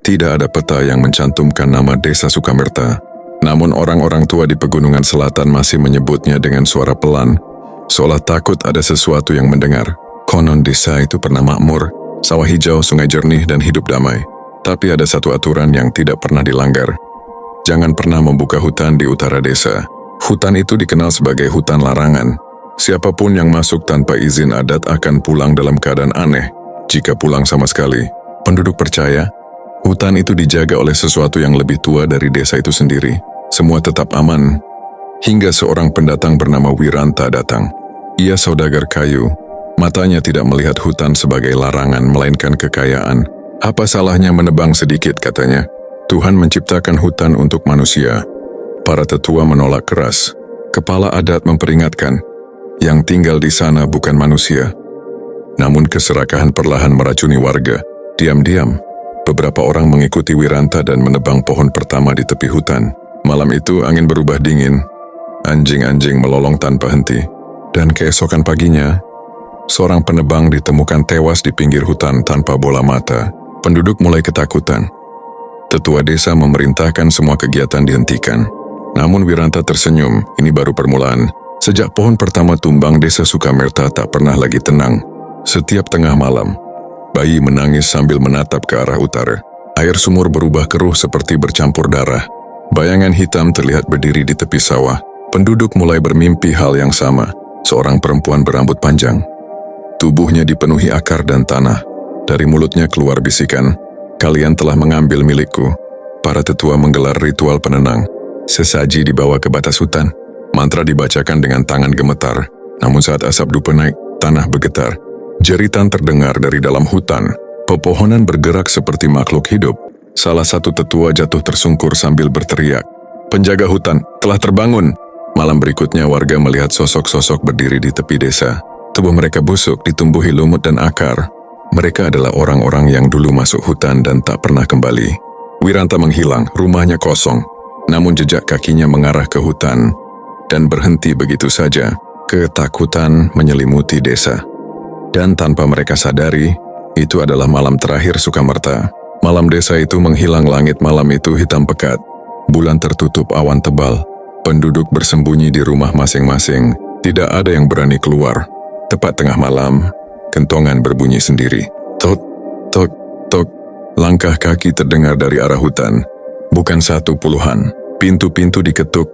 Tidak ada peta yang mencantumkan nama Desa Sukamerta. Namun orang-orang tua di pegunungan selatan masih menyebutnya dengan suara pelan, seolah takut ada sesuatu yang mendengar. Konon desa itu pernah makmur, sawah hijau, sungai jernih, dan hidup damai. Tapi ada satu aturan yang tidak pernah dilanggar. Jangan pernah membuka hutan di utara desa. Hutan itu dikenal sebagai hutan larangan. Siapapun yang masuk tanpa izin adat akan pulang dalam keadaan aneh. Jika pulang sama sekali, penduduk percaya hutan itu dijaga oleh sesuatu yang lebih tua dari desa itu sendiri. Semua tetap aman, hingga seorang pendatang bernama Wiranta datang. Ia saudagar kayu. Matanya tidak melihat hutan sebagai larangan, melainkan kekayaan. Apa salahnya menebang sedikit, katanya. Tuhan menciptakan hutan untuk manusia. Para tetua menolak keras. Kepala adat memperingatkan, yang tinggal di sana bukan manusia. Namun keserakahan perlahan meracuni warga. Diam-diam, beberapa orang mengikuti Wiranta dan menebang pohon pertama di tepi hutan. Malam itu angin berubah dingin. Anjing-anjing melolong tanpa henti. Dan keesokan paginya, seorang penebang ditemukan tewas di pinggir hutan tanpa bola mata. Penduduk mulai ketakutan. Tetua desa memerintahkan semua kegiatan dihentikan. Namun Wiranta tersenyum, ini baru permulaan. Sejak pohon pertama tumbang, Desa Sukamerta tak pernah lagi tenang. Setiap tengah malam, bayi menangis sambil menatap ke arah utara. Air sumur berubah keruh seperti bercampur darah. Bayangan hitam terlihat berdiri di tepi sawah. Penduduk mulai bermimpi hal yang sama. Seorang perempuan berambut panjang. Tubuhnya dipenuhi akar dan tanah. Dari mulutnya keluar bisikan, "Kalian telah mengambil milikku." Para tetua menggelar ritual penenang. Sesaji dibawa ke batas hutan. Mantra dibacakan dengan tangan gemetar. Namun saat asap dupa naik, tanah bergetar. Jeritan terdengar dari dalam hutan. Pepohonan bergerak seperti makhluk hidup. Salah satu tetua jatuh tersungkur sambil berteriak, "Penjaga hutan telah terbangun." Malam berikutnya warga melihat sosok-sosok berdiri di tepi desa. Tubuh mereka busuk, ditumbuhi lumut dan akar. Mereka adalah orang-orang yang dulu masuk hutan dan tak pernah kembali. Wiranta menghilang, rumahnya kosong. Namun jejak kakinya mengarah ke hutan dan berhenti begitu saja. Ketakutan menyelimuti desa. Dan tanpa mereka sadari, itu adalah malam terakhir Sukamerta. Malam desa itu menghilang, langit malam itu hitam pekat. Bulan tertutup awan tebal. Penduduk bersembunyi di rumah masing-masing. Tidak ada yang berani keluar. Tepat tengah malam, kentongan berbunyi sendiri. Tok, tok, tok. Langkah kaki terdengar dari arah hutan. Bukan satu, puluhan. Pintu-pintu diketuk.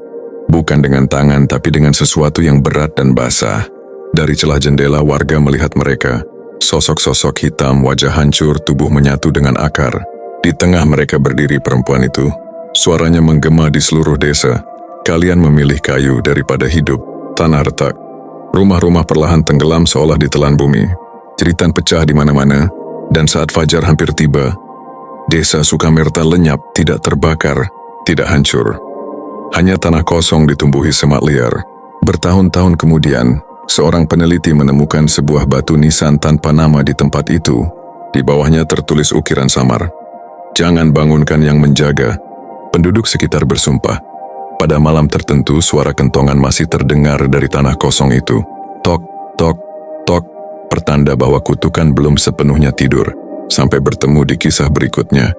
Bukan dengan tangan, tapi dengan sesuatu yang berat dan basah. Dari celah jendela warga melihat mereka. Sosok-sosok hitam, wajah hancur, tubuh menyatu dengan akar. Di tengah mereka berdiri perempuan itu. Suaranya menggema di seluruh desa. "Kalian memilih kayu daripada hidup." Tanah retak. Rumah-rumah perlahan tenggelam seolah ditelan bumi. Jeritan pecah di mana-mana. Dan saat fajar hampir tiba, Desa Sukamerta lenyap, tidak terbakar, tidak hancur. Hanya tanah kosong ditumbuhi semak liar. Bertahun-tahun kemudian, seorang peneliti menemukan sebuah batu nisan tanpa nama di tempat itu. Di bawahnya tertulis ukiran samar, "Jangan bangunkan yang menjaga." Penduduk sekitar bersumpah. Pada malam tertentu, suara kentongan masih terdengar dari tanah kosong itu. Tok, tok, tok, pertanda bahwa kutukan belum sepenuhnya tidur. Sampai bertemu di kisah berikutnya.